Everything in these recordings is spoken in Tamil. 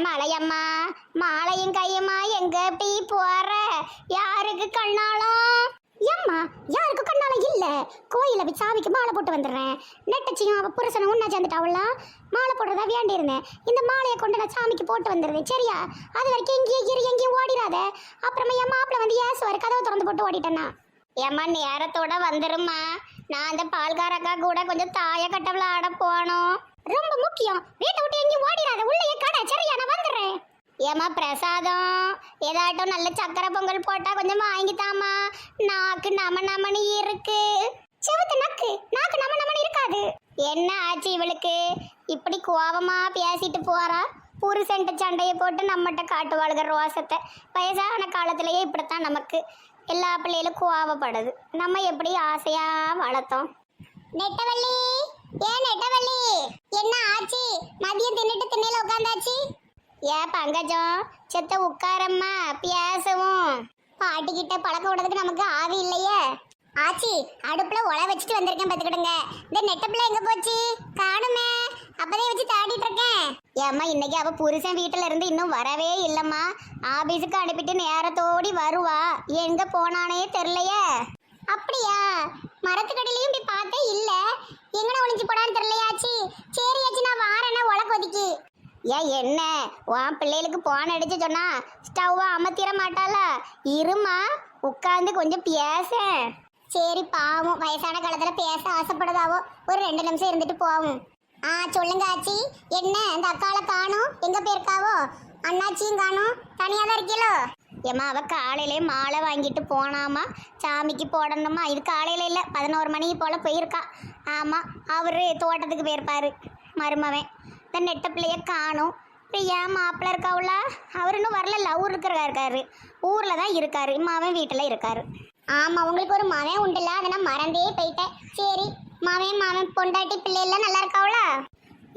மலையம்மா, மாலையும் கையம்மா எங்க எப்படி போற? யாருக்கு கண்ணாலும்? ஏம்மா யாருக்கு கண்ணாலும் இல்ல. கோயில போய் சாமிக்கு மாலை போட்டு வந்துடுறேன். நெட்டச்சியும் அவ புருஷனும் ஒன்னா சேர்ந்துட்டாவள, மாலை போடுறதா வேண்டி இருந்தேன். இந்த மாலையை கொண்டு நான் சாமிக்கு போட்டு வந்துடுறேன், சரியா? அது வரைக்கும் எங்கேயும் ஓடிடாத. அப்புறமா என் மாப்பிள்ள வந்து ஏசுவாரு, கதவை திறந்து போட்டு ஓடிட்டேன்னா. ஏம்மா நேரத்தோட வந்துருமா. நான் அந்த பால்காரக்கா கூட கொஞ்சம் தாய கட்டவள ஆட போனோம். ரொம்ப முக்கியம். வீட்டை விட்டு எங்கேயும் ஓடிடாத, உள்ளே கடை, சரியா? நான் வந்துடுறேன். ஏமா பிரசாதம் ஏதாட்டும் நல்ல சக்கரை பொங்கல் போட்டா கொஞ்சம் வாங்கித்தாமா. நாக்கு நமனு இருக்கு. செவுத்து நாக்கு நமனு இருக்காது. என்ன ஆச்சு இவளுக்கு? இப்படி கோவமா பேசிட்டு போறா. புருஷன்ட்ட சண்டையை போட்டு நம்மகிட்ட காட்டுவாளுக ரோசத்தை. வயசான காலத்திலேயே இப்படித்தான் நமக்கு. எல்லா பிள்ளைகளும் கோவப்படுது. நம்ம எப்படி ஆசையா வளர்த்தோம். நெட்டவள்ளி, நெட்டவள்ளி, என்ன ஆச்சு? மதியம் தின்னுட்டு திண்ணையில உட்காந்தாச்சு. பங்கஜம் செத்த உட்காரம்மா, பேசவும். பாட்டிக்கிட்ட பழக்கம் விடுறதுக்கு நமக்கு ஆவி இல்லையே. ஆச்சி, அடுப்புல உலை வச்சுட்டு வந்திருக்கேன் பார்த்துக்கிடுங்க. இந்த நெட்டப்பிள்ள எங்க போச்சு? காணுமே. அப்பதே வச்சு தாடிட்டு இருக்கேன். ஏம்மா இன்னைக்கு அவ புருஷன் வீட்டுல இருந்து இன்னும் வரவே இல்லம்மா. ஆபீஸுக்கு அனுப்பிட்டு நேரத்தோடி வருவா. எங்க போனானே தெரியலையே. அப்படியா? மரத்துக்கடையிலையும் போய் பார்த்தே இல்ல. எங்கன ஒளிஞ்சு போடான்னு தெரியலையாச்சி. சரி ஆச்சி, நான் வாரேன்னா உலை கொதிக்கு. என்ன உன் பிள்ளைகளுக்கு போன் அடிச்சு சொன்னா ஸ்டவ்வை அமர்த்திட மாட்டாளா? இருமா, உட்காந்து கொஞ்சம் பேச. சரி, பாவம் வயசான காலத்துல பேச ஆசைப்படுதாவோ. ஒரு 2 நிமிஷம் இருந்துட்டு போவோம். சொல்லுங்க ஆச்சி. என்ன இந்த அக்கால காணும்? எங்க போயிருக்காவோ? அண்ணாச்சியும் காணும், தனியா தான் இருக்கீங்களோ? ஏம்மா அவ காலையிலே மாலை வாங்கிட்டு போனாமா, சாமிக்கு போடணுமா. இது காலையில இல்லை, 11 மணி போல போயிருக்கா. ஆமா, அவரு தோட்டத்துக்கு போயிருப்பாரு மருமவன். இந்த நெட்ட பிள்ளைய காணும். பிரியா மாப்பிள்ள இருக்காவுல, அவர் இன்னும் வரல. லவ் இருக்காரு, ஊர்ல தான் இருக்காரு. மாவன் வீட்டுல இருக்காரு. ஆமா, உங்களுக்கு ஒரு மவன் உண்டுல, அதை நான் மறந்தே போயிட்டேன். சரி, மாவன் பொண்டாட்டி பிள்ளை எல்லாம் நல்லா இருக்காவுல?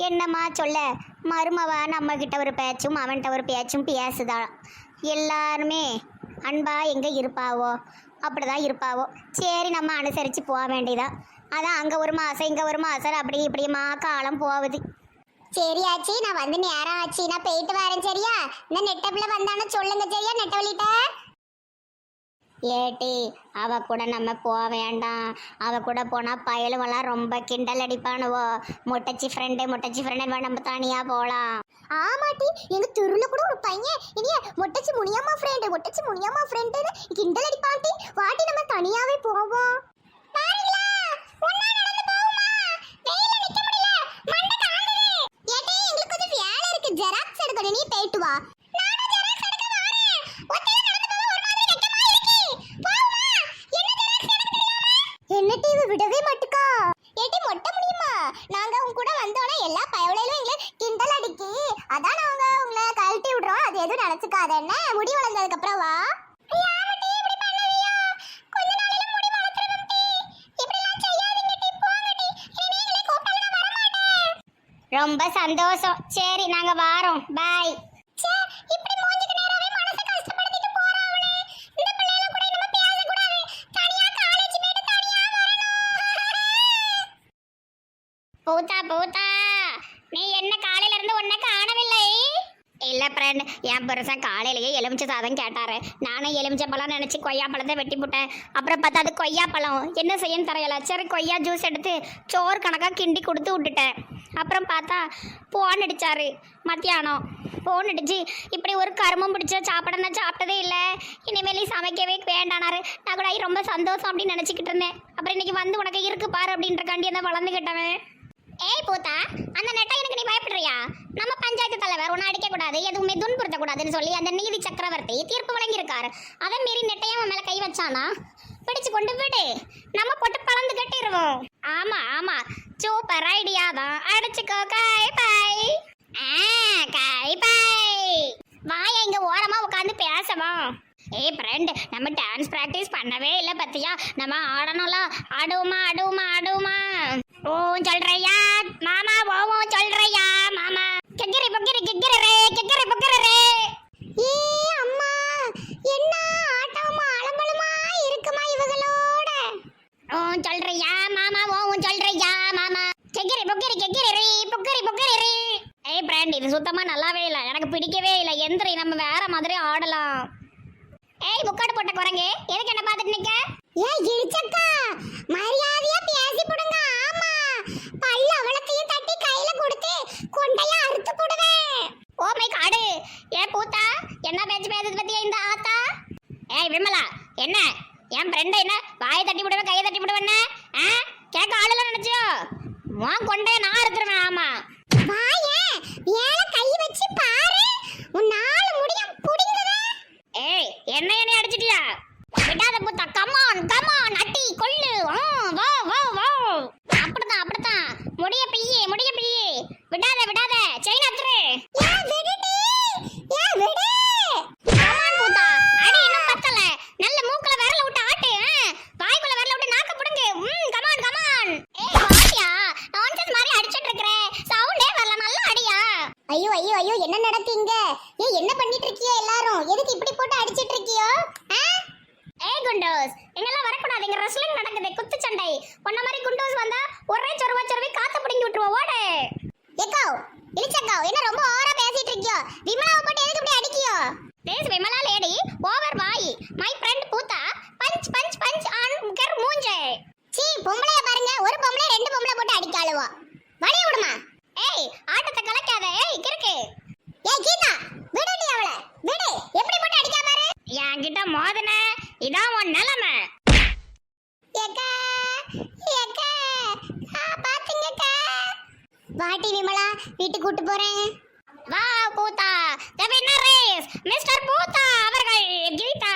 என்னம்மா சொல்ல, மருமவ நம்ம கிட்ட ஒரு பேச்சும் அவன்கிட்ட ஒரு பேச்சும் பேசுதான். எல்லாருமே அன்பா எங்க இருப்பாவோ அப்படிதான் இருப்பாவோ. சரி, நம்ம அனுசரிச்சு போக வேண்டியதான். அதான் அங்க ஒரு மாசம் இங்க ஒரு மாசம் அப்படி இப்படிமா காலம் போகுது. சரி ஆச்சி, நான் வந்து நேரம் ஆச்சு, நான் போயிட்டு வரேன், சரியா? இந்த நெட்டப்பிள்ள வந்தானே சொல்லுங்க, சரியா? நெட்டவழிட்ட ஏட்டி அவ கூட நம்ம போக வேண்டாம். அவ கூட போனா பயலுவெல்லாம் ரொம்ப கிண்டல் அடிப்பானுவோ. முட்டச்சி ஃப்ரெண்டு நம்ம தனியா போகலாம். ஆமாட்டி, எங்க தெருல கூட ஒரு பையன் இனிய முட்டச்சி முனியம்மா ஃப்ரெண்டு கிண்டல் அடிப்பாட்டி. வாட்டி நம்ம தனியாவே போவோம். ஜெராக்ஸ் எடுக்கணும், நீ போயிட்டு வா. என்ன டிவி விடவே மாட்டுக்கா? ஏட்டி மொட்டை முடியுமா? நாங்க உங்க கூட வந்தோம்னா எல்லா பயவளையிலும் எங்களை கிண்டல் அடிக்கி. அதான் நாங்க உங்களை கழட்டி விடுறோம். அது எதுவும் நினைச்சுக்காத. என்ன முடி வளர்ந்ததுக்கு அப்புறம் வா. ரொம்ப சந்தோஷம். சரி, நாங்க வாரோம். பாய். இப்படி மூஞ்சிக்கு நேராவே மனசை கஷ்டப்படுத்திட்டு போறானே. இந்த பிள்ளைல கூட நம்ம பேச கூடாது. தனியா காலேஜ் போய் தனியா வரணும். பூத்தா நீ என்ன காலையில இருந்து உன்னை காணவில்லை? இல்ல ஃப்ரெண்ட், என் பெருசன் காலையிலேயே எலுமிச்சை சாதம் கேட்டாரு. நானும் எலுமிச்சை பழம் நினைச்சு கொய்யாப்பழத்தை வெட்டி போட்டேன். அப்புறம் பார்த்தா அது கொய்யாப்பழம். என்ன செய்யன்னு தெரியல. சரி, கொய்யா ஜூஸ் எடுத்து சோறு கணக்காக கிண்டி கொடுத்து விட்டுட்டேன். அப்புறம் பார்த்தா போன் அடிச்சாரு மத்தியானம். போன் அடிச்சு இப்படி ஒரு கருமம் பிடிச்ச சாப்பிட நான் சாப்பிட்டதே இல்லை, இனிமேலே சமைக்கவே வேண்டானாரு. நான் கூட ரொம்ப சந்தோஷம் அப்படின்னு நினச்சிக்கிட்டு இருந்தேன். அப்புறம் இன்னைக்கு வந்து உனக்கு இருக்கு பாரு அப்படின்றக்காண்டி அந்த வளர்ந்துக்கிட்டவன். ஏய் பூத்தா, அந்த நெட்டை எனக்கு நீ பயப்படுறியா? நம்ம பஞ்சாயத்து தலைவர் உன்னை அடிக்கக்கூடாது, எதுவுமே துன்புறுத்தக்கூடாதுன்னு சொல்லி அந்த நீதி சக்கரவர்த்தி தீர்ப்பு வழங்கியிருக்காரு. அதை மீறி நெட்டையும் அவன் மேலே கை வச்சானா பிடிச்சு கொண்டு விடு, நம்ம போட்டு பழந்து கட்டிடுவோம். ஆமா, சூப்பர் ஐடியா தான். அடிச்சுக்கோ. காய் பாய். வாய இங்க ஓரமா உட்காந்து பேசவும். ஏய் ஃப்ரெண்ட், நம்ம டான்ஸ் பிராக்டிஸ் பண்ணவே இல்லை பத்தியா? நம்ம ஆடணும்ல. ஆடுவோமா? ஓ சொல்றியா மாமா? ஓ சொல்றியா மாமா? கிக்கரி பொக்கரி ரே. ஏ அம்மா, என்ன ஆட்டமா அலம்பலமா இருக்குமா இவங்களோட? ஓ சொல்றியா மாமா? ஓ சொல்றியா மாமா? கிக்கரி பொக்கரி ரே. ஏய் ஃப்ரெண்ட், இது சுத்தமா நல்லாவே இல்லை. எனக்கு பிடிக்கவே இல்லை. எந்திரி, நம்ம வேற மாதிரி ஆடலாம். ஏய் முக்காடு போட்ட குரங்கு, எதுக்கு என்ன பார்த்துட்டு நிக்க? ஏய் இழிச்சக்கா, மரியாதையா பேசி போடுங்க. ஆமா, பல்ல அவளத்தையும் தட்டி கையில கொடுத்து கொண்டையா அறுத்து போடுவேன். Oh my god. ஏ பூத்தா, என்ன பேச்சு பேசுறது பத்தியா இந்த ஆத்தா? ஏய் விமலா, என்ன என் ஃப்ரெண்ட் என்ன வாயை தட்டி விடுவேன் கையை தட்டி விடுவேன்னு கேட்க ஆளுல நினைச்சியோ? உன் கொண்டைய நான் அறுத்துருவேன். ஆமா வாயே மேல கை வச்சு பாரு, உன் நாலு முடியும் புடிங்குதே. ஏய் என்ன அடிச்சிட்டியா? விடாத பூத்தா, கமான் கமான், அடி கொள்ளு. வா வா வா, அப்படிதான் முடிய பிய்யே விடாத செயின் அத்துரு. ஏ விடுடி, ஏ விடு. கமான் பூத்தா, அடி இன்னும் பத்தல. நல்ல மூக்குல விரல விட்டு ஆட்டு, வாய்க்குள்ள விரல விட்டு நாக்க புடுங்கு. கமான். ஏய் வாடியா, நான்சென்ஸ் மாதிரி அடிச்சிட்டு இருக்கற, சவுண்டே வரல. நல்லா அடியா. ஐயோ என்ன நடக்குங்க? ஏய் என்ன பண்ணிட்டு இருக்கீங்க எல்லாரும்? எதுக்கு இப்படி போட்டு அடிச்சிட்டு இருக்கீயோ? ஏய் குண்டோஸ், எங்கெல்லாம் வரக்கூடாது, இங்க ரெஸ்லிங் நடக்குது, குத்து சண்டை. உன்ன மாதிரி குண்டோஸ் வந்தா ஒரே சொருவி காத்த புடிங்கி விட்டுருவோம். ஓடு. ஏக்கோ இளிச்சக்கோ, என்ன ரொம்ப ஓவரா பேசிட்டு இருக்கியோ? விமலாவை போட்டு எதுக்கு இப்படி அடிக்கியோ? தேஸ் விமலா லேடி ஓவர் வாய். மை ஃப்ரெண்ட் பூத்தா பஞ்ச் ஆன் கர் மூஞ்சே. சீ பொம்பளைய பாருங்க, ஒரு பொம்பளை ரெண்டு பொம்பளை போட்டு அடிக்காளுவோ. வழிய விடுமா. ஏய் ஆட்டத்தை கலக்காத. ஏய் கிறுக்கு. ஏய் கீதா, விடுடி அவளை, விடு. எப்படி போட்டு அடிக்கா பாரு. என்கிட்ட மோதன இதான் உன் நிலைமை. ஏக்கா பாத்துங்கக்கா. வாட்டி விமலா, வீட்டுக்கு கூட்டு போறேன். வா பூத்தா, the winner is மிஸ்டர் பூத்தா அவர்கள் கீதா.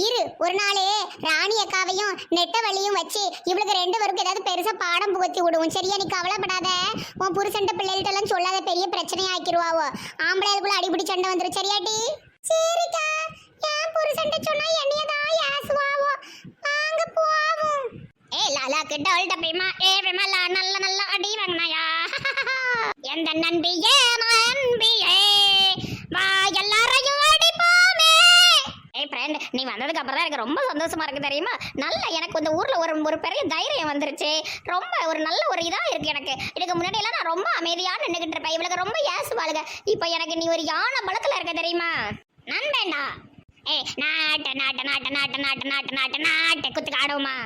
இரு, ஒரு நாளே ராணி அக்காவையும் நெட்டவழியும் வச்சு இவளுக்கு ரெண்டு பேருக்கு ஏதாவது பெருசா பாடம் புகுத்தி விடுவோம். சரியா? நீ கவலைப்படாத. உன் புருஷன்ட்ட பிள்ளைகிட்ட எல்லாம் சொல்லாத, பெரிய பிரச்சனை ஆக்கிடுவாவோ. ஆம்பளைகளுக்குள்ள அடிபிடி சண்டை வந்துரும். சரியாட்டி? சரிக்கா. என் புருஷன்ட்ட சொன்னா என்னையதான் ஏசுவாவோ. வாங்க போவோம். ஏ லாலா கிட்ட பேமா. ஏ விமலா, நல்ல அடி வாங்கினாயா? எந்த நன்பியே நன்பியே, வா எல்லாரையும் அடிப்போமே. ஏய் ஃப்ரெண்ட், நீ வந்ததுக்கு அப்புறம் தான் எனக்கு ரொம்ப சந்தோஷமா இருக்கு தெரியுமா? நல்ல எனக்கு இந்த ஊர்ல ஒரு பெரிய தைரியம் வந்துருச்சு. ரொம்ப ஒரு நல்ல ஒரு இதா இருக்கு எனக்கு. இதுக்கு முன்னாடி எல்லாம் நான் ரொம்ப அமைதியா நின்னுகிட்டு இருப்பேன். இவளுக்கு ரொம்ப ஏசுவாளுங்க. இப்போ எனக்கு நீ ஒரு யானை பலத்துல இருக்க தெரியுமா? நண்பேண்டா. ஏய் நாட்டு குத்துக்கு ஆடுவோமா?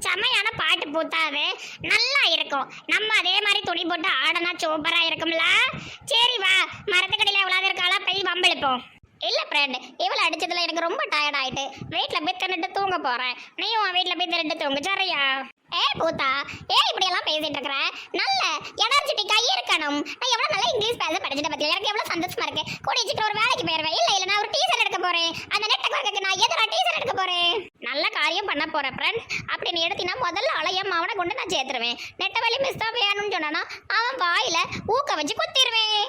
செம்மையான பாட்டு பூத்தாது, நல்லா இருக்கும். நம்ம அதே மாதிரி துணி போட்டு ஆடனா சூப்பரா இருக்கும்ல. சரி வா, மரத்துக்கடியில எவ்வளவு இருக்காளா போய் வம்பிழுப்போம். இல்ல ஃப்ரெண்ட், இவளை அடிச்சதுல எனக்கு ரொம்ப டயர்ட் ஆயிட்டு வீட்டுல போய் தின்னுட்டு தூங்க போறேன். நீயும் வீட்டுல போய் தின்னுட்டு தூங்கு. சரியா? ஏ பூத்தா, ஏன் இப்படி எல்லாம் பேசிட்டு இருக்கிற? நல்ல எனர்ஜெட்டிக்கா இருக்கணும். நான் எவ்வளவு நல்லா இங்கிலீஷ் பேச படிச்சுட்டு பத்தியா? எனக்கு எவ்வளவு சந்தோஷமா இருக்கு. கூடிச்சிட்டு ஒரு வேலைக்கு போயிருவேன். இல்ல நான் ஒரு டீசர் எடுக்க போறேன். அந்த நெட்ட குரங்குக்கு நான் எதிராக டீசர் எடுக்க போறேன். நல்ல காரியம் பண்ண போறேன் ஃப்ரெண்ட். அப்படி நீ எடுத்தினா முதல்ல அலைய மாவனை கொண்டு நான் சேர்த்துருவேன். நெட்ட வழி மிஸ் தான் வேணும்னு சொன்னானா அவன் வாயில ஊக்க வச்சு குத்திடுவேன்.